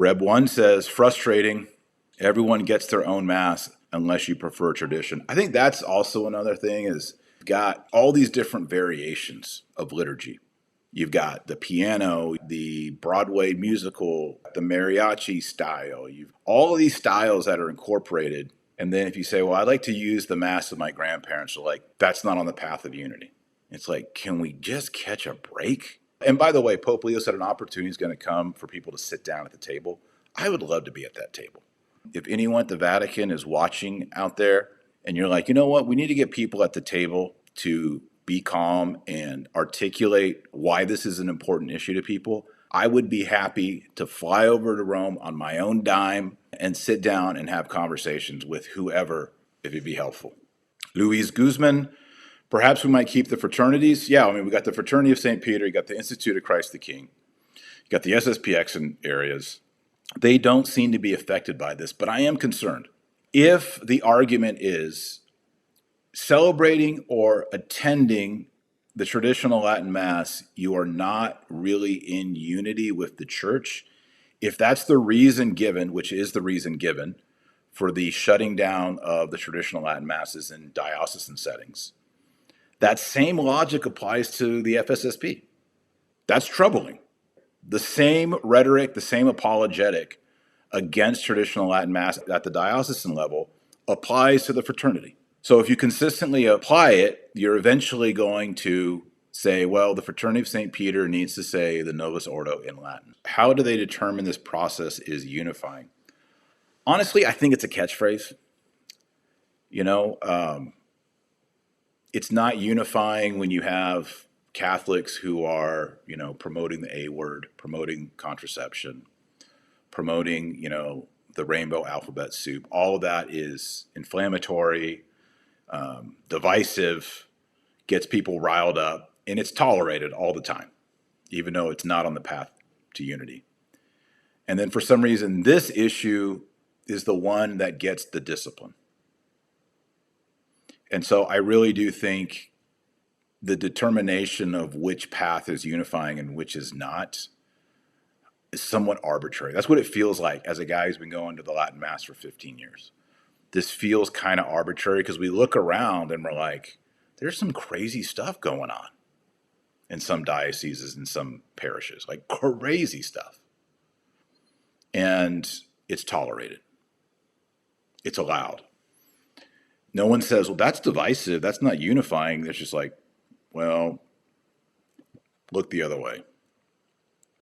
Reb 1 says, frustrating. Everyone gets their own Mass unless you prefer tradition. I think that's also another thing is you've got all these different variations of liturgy. You've got the piano, the Broadway musical, the mariachi style. You've all of these styles that are incorporated. And then if you say, well, I'd like to use the Mass of my grandparents, so like, that's not on the path of unity. It's like, can we just catch a break? And by the way, Pope Leo said an opportunity is going to come for people to sit down at the table. I would love to be at that table. If anyone at the Vatican is watching out there and you're like, you know what, we need to get people at the table to be calm and articulate why this is an important issue to people, I would be happy to fly over to Rome on my own dime and sit down and have conversations with whoever, if it'd be helpful. Luis Guzman, perhaps we might keep the fraternities. Yeah, I mean, we got the Fraternity of St. Peter, you got the Institute of Christ the King, you got the SSPX in areas. They don't seem to be affected by this, but I am concerned. If the argument is celebrating or attending the traditional Latin Mass, you are not really in unity with the Church. If that's the reason given, which is the reason given, for the shutting down of the traditional Latin Masses in diocesan settings, that same logic applies to the FSSP. That's troubling. The same rhetoric, the same apologetic against traditional Latin Mass at the diocesan level applies to the fraternity. So if you consistently apply it, you're eventually going to say, well, the Fraternity of St. Peter needs to say the Novus Ordo in Latin. How do they determine this process is unifying? Honestly, I think it's a catchphrase. It's not unifying when you have Catholics who are, promoting the A word, promoting contraception, promoting, the rainbow alphabet soup. All of that is inflammatory, divisive, gets people riled up, and it's tolerated all the time, even though it's not on the path to unity. And then for some reason, this issue is the one that gets the discipline. And so I really do think the determination of which path is unifying and which is not is somewhat arbitrary. That's what it feels like as a guy who's been going to the Latin Mass for 15 years. This feels kind of arbitrary because we look around and we're like, there's some crazy stuff going on in some dioceses and some parishes, like crazy stuff. And it's tolerated. It's allowed. No one says, well, that's divisive. That's not unifying. It's just like, well, look the other way.